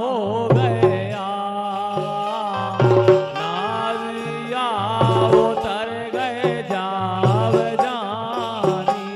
हो गया, नारिया उतर गए जाव जानी।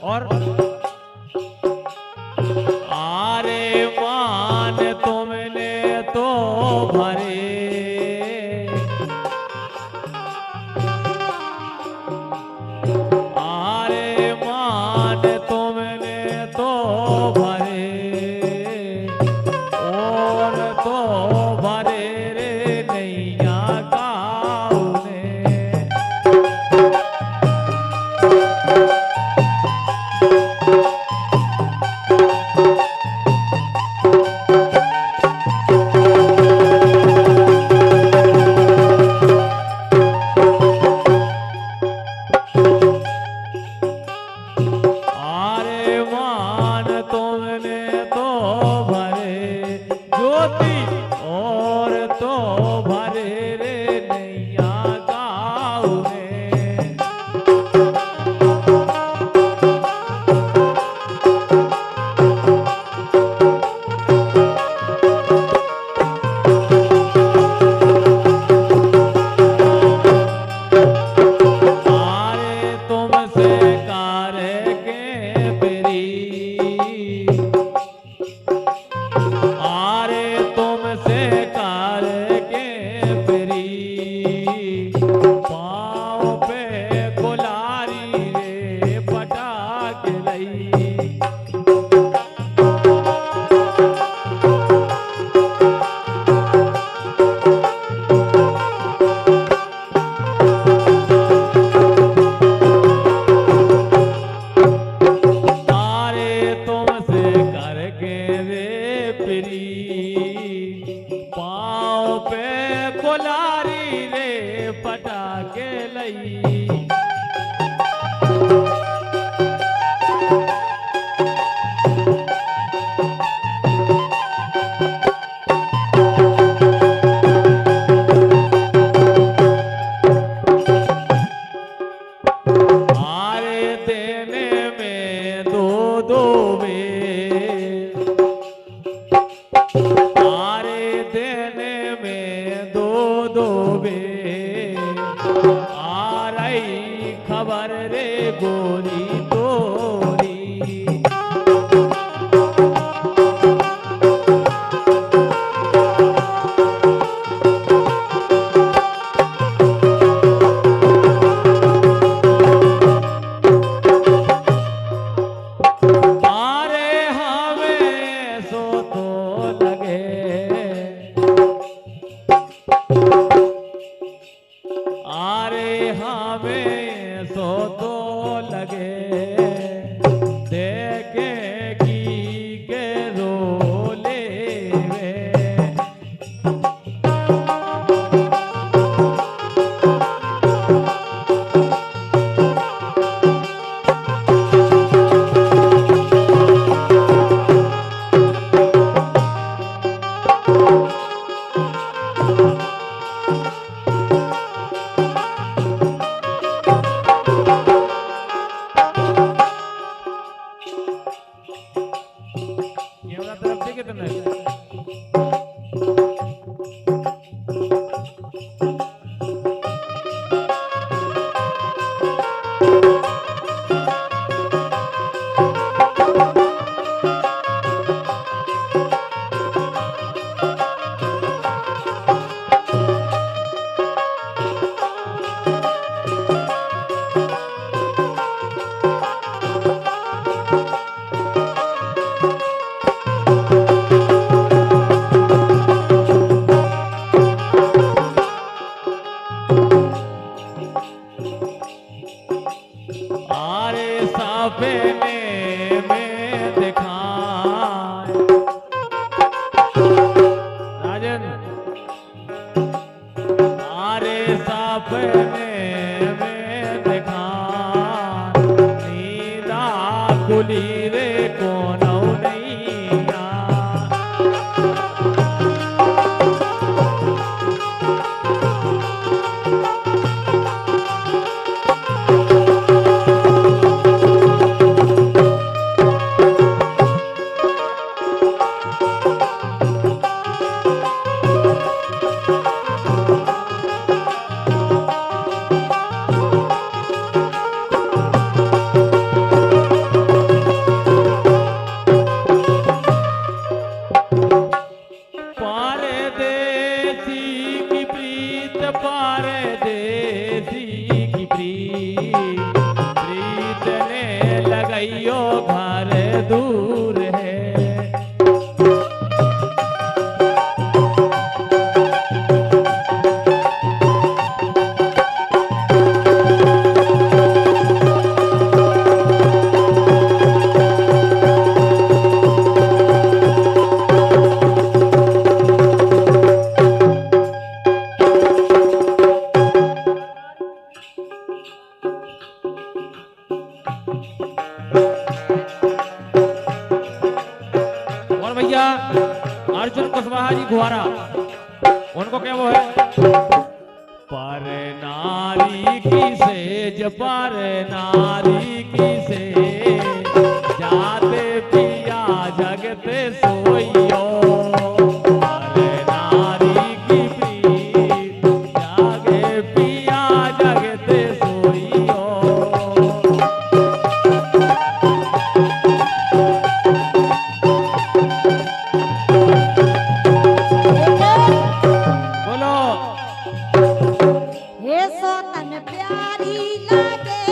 और आरे मान तुमने तो भरे, आरे मान तुमने तो भरे, और तो भरे रे नैया गाँव ने। आरे मान तुमने तो भरे ज्योति, और तो भरे रे नैया गाँव ने। आरे तुमसे करके प्री, आरे तुमसे करके प्री, पाँव पे कुल्हाड़ी रे पटाक लई। आरे तुमसे करके रे प्री, पाँव पे कुल्हाड़ी रे पटाके लई। आरे देने में दो दो बेर, आरे देने में दो दो बेर, आ रही खबर रे गोरी तोरी। आरे हमें सो तो लगे, आरे हमें सो तो लगे, देखे की के रोले वे। ये वाला तरफ देखे तुमने? सपने में दिखाए राजन, आरे सपने में दिखान नींदा खुली रे कोनो नैया प्रीत ने लगाइयो घर दूर है भैया अर्जुन कुशवाहा जी गुहारा उनको क्या वो है पर नारी की सेज पर नारी की सेज जाते पिया जगते सोइयो पर नारी की प्रीत जागे पिया जगते सोइयो हे सो तन प्यारी लागे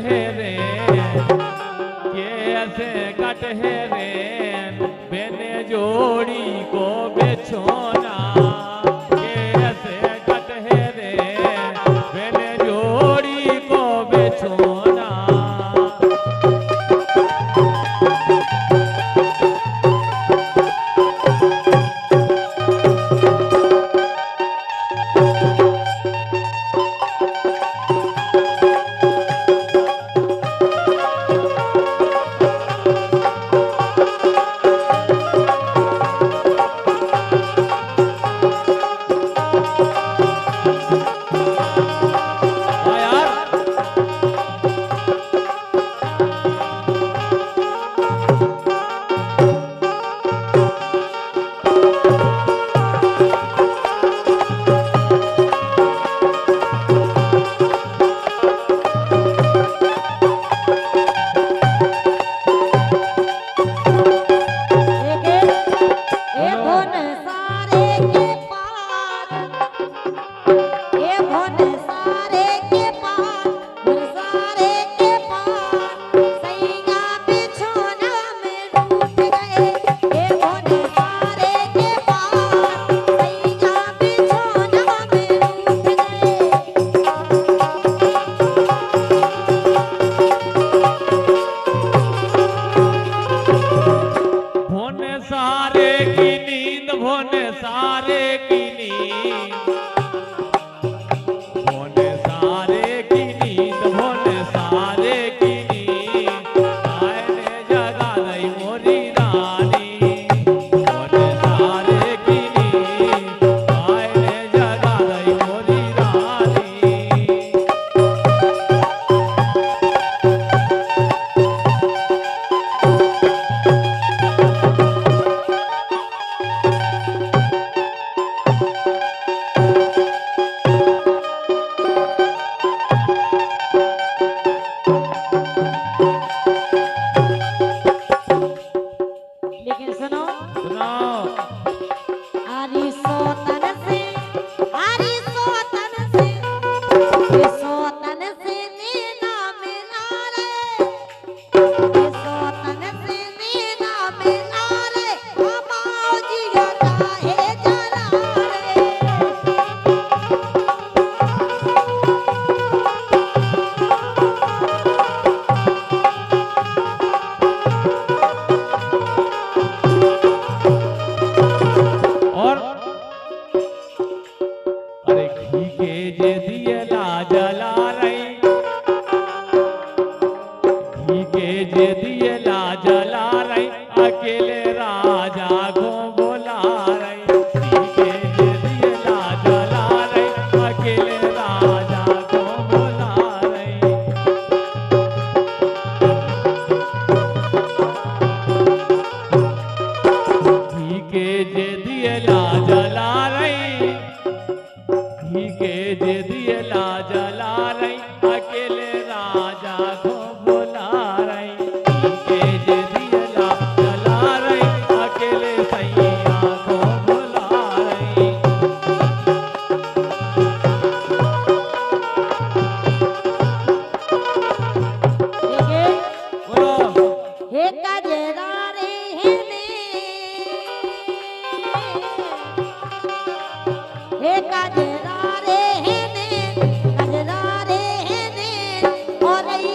है रे कैसे कट है रे बेने जोड़ी को बेछोना कैसे कट है रे बेने जोड़ी को बेछोना कजरा रे ने और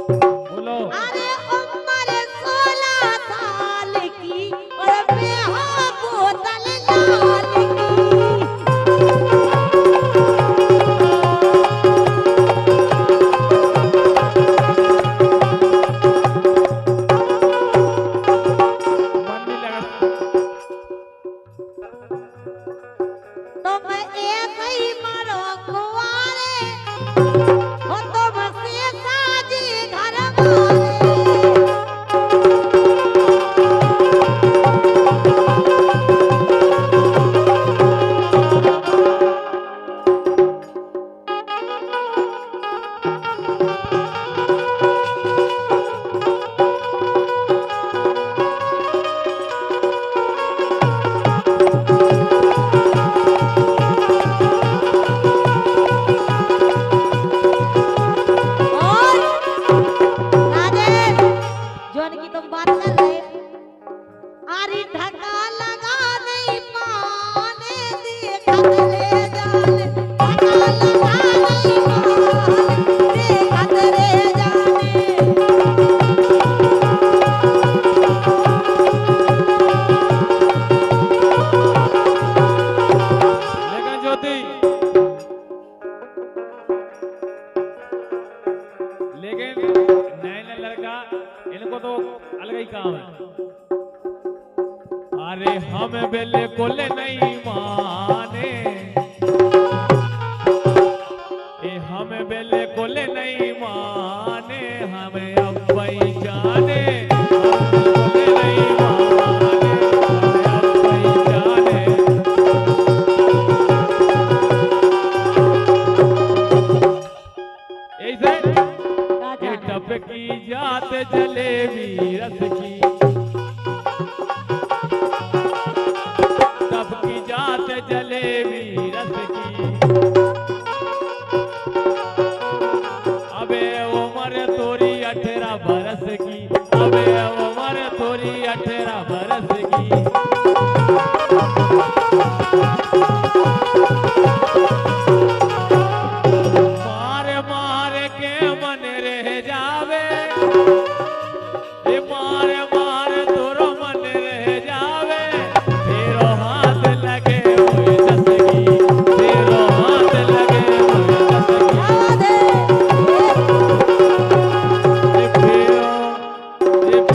अरे उम्र 16 साल की और मैं हाँ बोतल काम है। अरे हम बिल्कुल नहीं माने, हम बिल्कुल नहीं माने, हमें अब भाई जाने, बिल्कुल नहीं माने, हमें अब भाई जाने। ऐसे ये टपकी जात जलेबी रस की, टपकी जात जलेबी रस की। अबे उम्र तोरी 18 बरस की, अबे उम्र तोरी 18 बरस की। मार मार के मन रह जावे, मार मार तोरो मन रह जावे, तेरो हाथ लगे हुए जसगी, तेरो हाथ लगे हुए जसगी।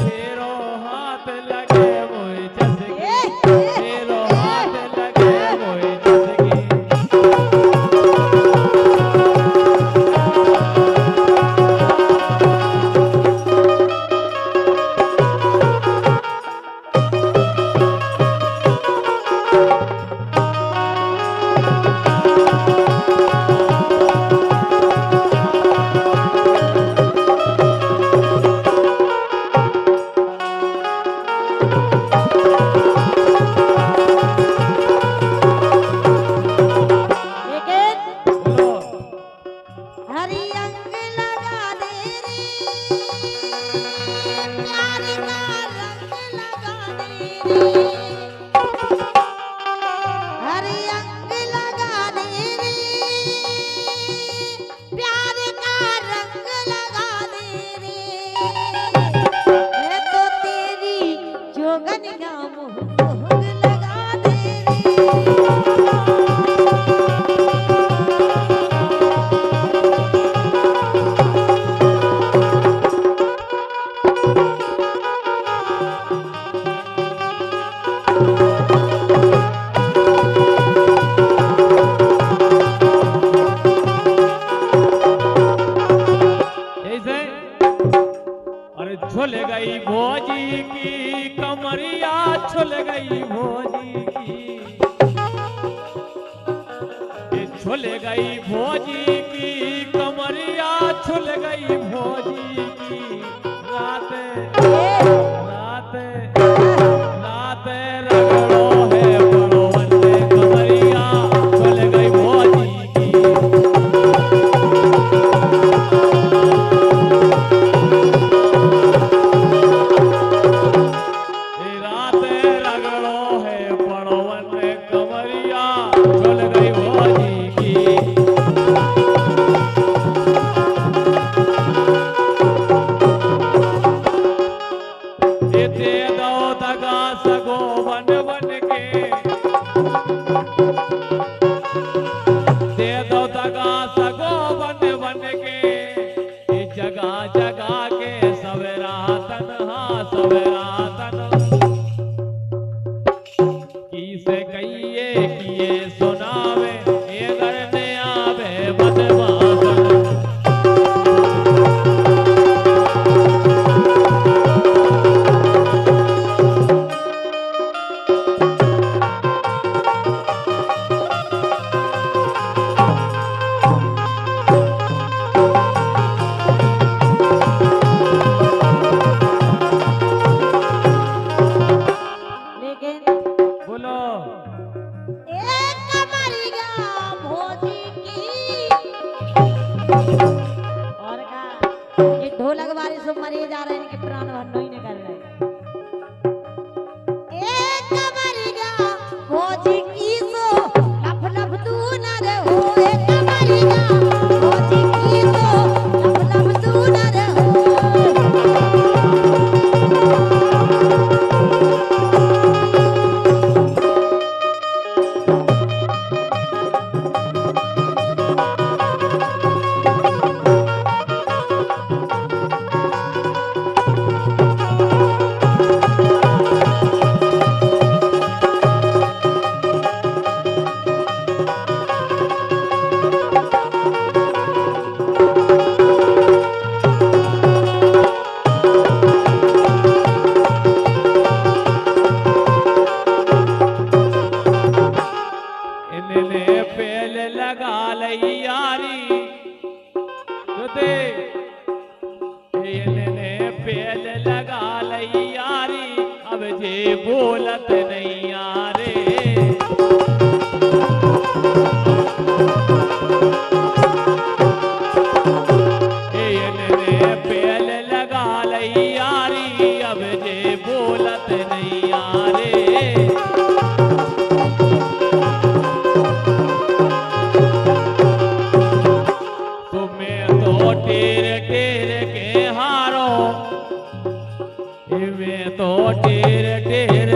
फेरो हाथ लगे हुए जसगी, फेरो हाथ लगे हुए जसगी। हरी अंग लगा दे रे, प्यार का रंग लगा दे रे, हरी अंग लगा दे रे, प्यार का रंग लगा दे रे, मैं तो तेरी जोगन का मोह लगा दे रे। ऐसे अरे झुल गई भोजी की कमरिया, झुल गई भोजी की, झुल गई भोजी की कमरिया, झुल गई भोजी की। रात रात रात रगड़ो है बड़ोवन में कमरिया, झुल गई भोजी की। रात रगड़ो है पड़ोवन में कमरिया, झुल गई भोजी की। अब जे बोलत नहीं यारे पेल लगा लई यारी अब जे बोलत नहीं यारे तुम्हें तो टेर टेर के हारो मैं तो टेर टेर